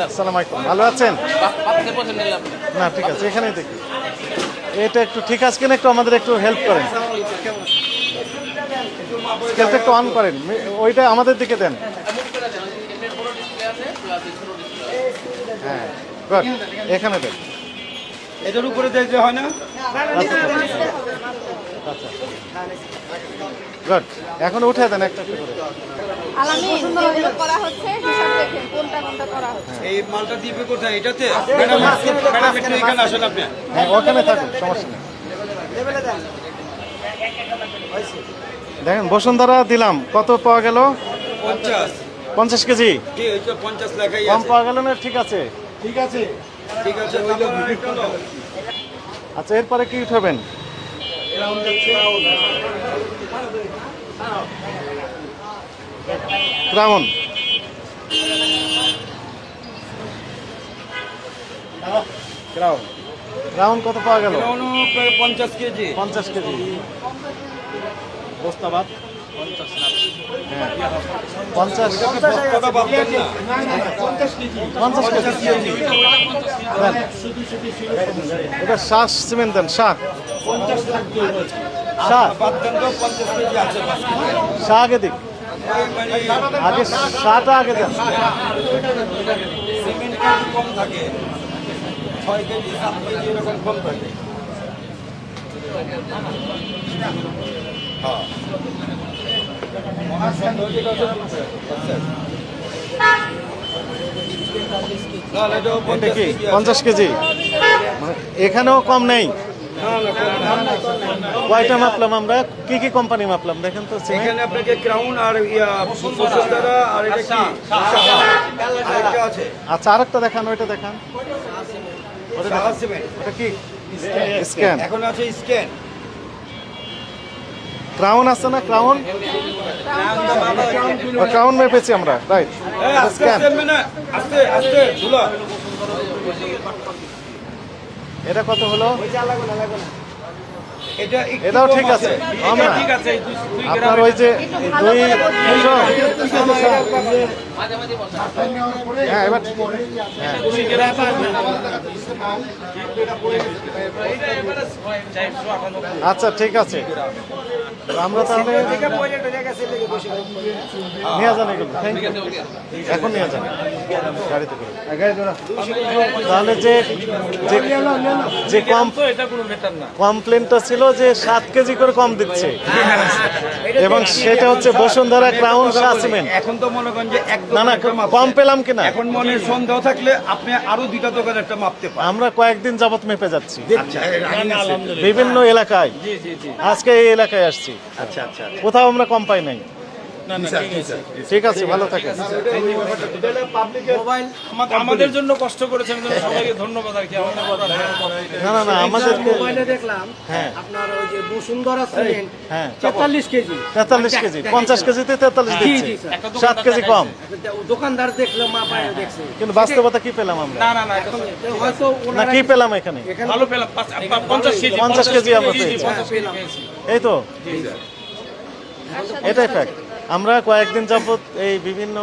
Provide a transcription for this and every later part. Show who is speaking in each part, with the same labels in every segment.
Speaker 1: আসসালামু আলাইকুম, ভালো আছেন? না ঠিক আছে, এখানেই দেখি। এটা একটু ঠিক আছে কিনা একটু আমাদের একটু হেল্প করেন, স্কেলটা একটু অন করেন, ওইটা আমাদের দিকে দেন। হ্যাঁ গুড, এখানে দেন।
Speaker 2: এটার উপরে দিতে হয় না?
Speaker 1: আচ্ছা গুড, এখন উঠে দেন একটা একটা করে।
Speaker 3: করা হচ্ছে, হিসাব দেখেন কোনটা কোনটা করা হচ্ছে।
Speaker 2: এই মালটা দিবে কোথায়? এটাতে? ম্যাডাম একটু এখানে আসেন আপনি।
Speaker 1: হ্যাঁ ওখানে থাকুন, সমস্যা নেই। দেখেন বসুন্ধরা দিলাম, কত পাওয়া গেল? 50 কেজি।
Speaker 2: কি ওইটা 50 লেখাই
Speaker 1: কম
Speaker 2: আছে?
Speaker 1: পাওয়া গেল না? ঠিক আছে
Speaker 2: ঠিক আছে, ওইটা
Speaker 1: আচ্ছা, এরপরে কি উঠাবেন? ক্রাউন। ক্রাউন কত পাওয়া গেল?
Speaker 2: 50 কেজি।
Speaker 1: 50 কেজি। বস্তাবাদ 50
Speaker 2: কতটা ভাবতেন না?
Speaker 1: 50 কেজি দেন। এটা শাক সিমেন্ট দেন, শাক শাক
Speaker 2: ভাবতেন তো 50 কেজি আছে।
Speaker 1: শাক আগে দিক, আগে শাকটা আগে দেন।
Speaker 2: সিমেন্ট কেজি কম থাকে, 6 কেজি 7 কেজি এরকম কম থাকে।
Speaker 1: এটা কি 50 কেজি? মানে এখানেও কম নেই। কয়টা মাপলাম আমরা? কি কি কোম্পানি মাপলাম দেখেন তো।
Speaker 2: এখানে আপনাকে ক্রাউন আর বসুন্ধরা আর এটা কি আরেকটা আছে।
Speaker 1: আচ্ছা আরেকটা দেখান, ওইটা দেখান।
Speaker 2: সাহা সিমেন্ট।
Speaker 1: ওটা কি স্ক্যান?
Speaker 2: এখন আছে স্ক্যান।
Speaker 1: ক্রাউন আছে না? ক্রাউন, ক্রাউন মেপেছি আমরা, রাইট।
Speaker 2: আস্তে
Speaker 1: স্ক্যান,
Speaker 2: আস্তে না, আস্তে আস্তে ধুলো।
Speaker 1: এটা কত হলো?
Speaker 2: এটা
Speaker 1: এটাও ঠিক আছে, কম না।
Speaker 2: ঠিক আছে।
Speaker 1: আপনার ওই যে দুই হ্যাঁ এবার আচ্ছা ঠিক আছে, আমরা তাহলে নিয়ে যান এগুলো। থ্যাংক ইউ, এখন নিয়ে যান গাড়িতে করে। তাহলে যে যে কমপ্লেনটা ছিল যে 7 কেজি করে কম দিচ্ছে, এবং সেটা হচ্ছে বসুন্ধরা ক্রাউন শাহ সিমেন্ট।
Speaker 2: এখন তো মনে করেন যে এক
Speaker 1: না না, কম পেলাম কিনা
Speaker 2: এখন মনে সন্দেহ থাকলে আপনি আরো দুইটা দোকান একটা মাপতে পারেন।
Speaker 1: আমরা কয়েকদিন যাবত মেপে যাচ্ছি
Speaker 2: আচ্ছা
Speaker 1: বিভিন্ন এলাকায়। আজকে এই এলাকায় আসছি,
Speaker 2: আচ্ছা আচ্ছা।
Speaker 1: কোথাও আমরা কম পাই নাই। ঠিক আছে, ভালো থাকেন।
Speaker 4: আমাদের জন্য কষ্ট করেছেন, সবাইকে ধন্যবাদ আর কি।
Speaker 1: না না না, আমাদের
Speaker 5: মোবাইলে দেখলাম
Speaker 1: হ্যাঁ
Speaker 5: আপনার ওই যে বসুন্ধরা সিমেন্ট
Speaker 1: হ্যাঁ
Speaker 5: 43 কেজি
Speaker 1: 43 কেজি, 50 কেজিতে 43 দিচ্ছে,
Speaker 5: জি, স্যার।
Speaker 1: 7 কেজি কম।
Speaker 5: দোকানদার দেখলাম মাপায় দেখছে
Speaker 1: কিন্তু বাস্তবতা কি পেলাম আমরা?
Speaker 4: না না না,
Speaker 5: হয়তো
Speaker 1: না
Speaker 5: ওনারা
Speaker 1: কি পেলাম এখানে?
Speaker 4: ভালো পেলাম। 50 কেজি
Speaker 1: 50 কেজি আমরা
Speaker 4: জি, জি,
Speaker 1: পেয়েছি।
Speaker 4: 50 কেজি পেয়েছি।
Speaker 1: এই তো, এটাই ফ্যাক্ট। আমরা কয়েকদিন যাবত এই বিভিন্ন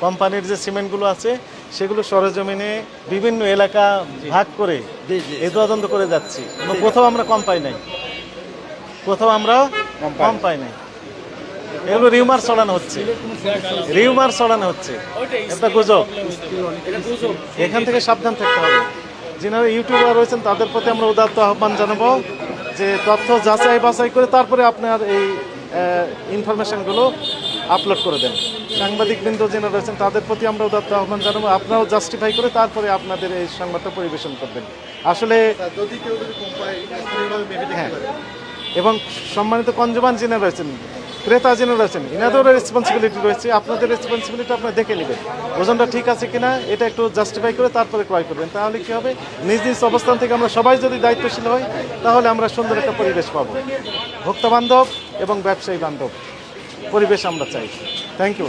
Speaker 1: কোম্পানির যে সিমেন্টগুলো আছে সেগুলো সরেজমিনে বিভিন্ন এলাকা ভাগ করে এই তদন্ত করে যাচ্ছি, কিন্তু কোথাও আমরা কম পাই নাই, কোথাও আমরা কম পাই নাই। এগুলো রিউমার ছড়ানো হচ্ছে, রিউমার ছড়ানো হচ্ছে, একটা গুজব। এখান থেকে সাবধান থাকতে হবে। যিনারা ইউটিউবার রয়েছেন তাদের প্রতি আমরা উদাত্ত আহ্বান জানাবো যে তথ্য যাচাই বাছাই করে তারপরে আপনার এই ইনফরমেশনগুলো আপলোড করে দেন। সাংবাদিকবৃন্দ যিনি রয়েছেন তাদের প্রতি আমরা উদাত্ত আহ্বান জানাবো, আপনারাও জাস্টিফাই করে তারপরে আপনাদের এই সংবাদটা পরিবেশন করবেন। আসলে হ্যাঁ, এবং সম্মানিত কনজুমার যিনি রয়েছেন, ক্রেতা যিনি রয়েছেন, ইনাদেরও রেসপন্সিবিলিটি রয়েছে। আপনাদের রেসপন্সিবিলিটি আপনারা দেখে নেবেন ওজনটা ঠিক আছে কিনা, এটা একটু জাস্টিফাই করে তারপরে ক্রয় করবেন। তাহলে কি হবে, নিজ নিজ অবস্থান থেকে আমরা সবাই যদি দায়িত্বশীল হই তাহলে আমরা সুন্দর একটা পরিবেশ পাবো। ভোক্তা বান্ধব এবং ব্যবসায়ী বান্ধব পরিবেশ আমরা চাই। Thank you.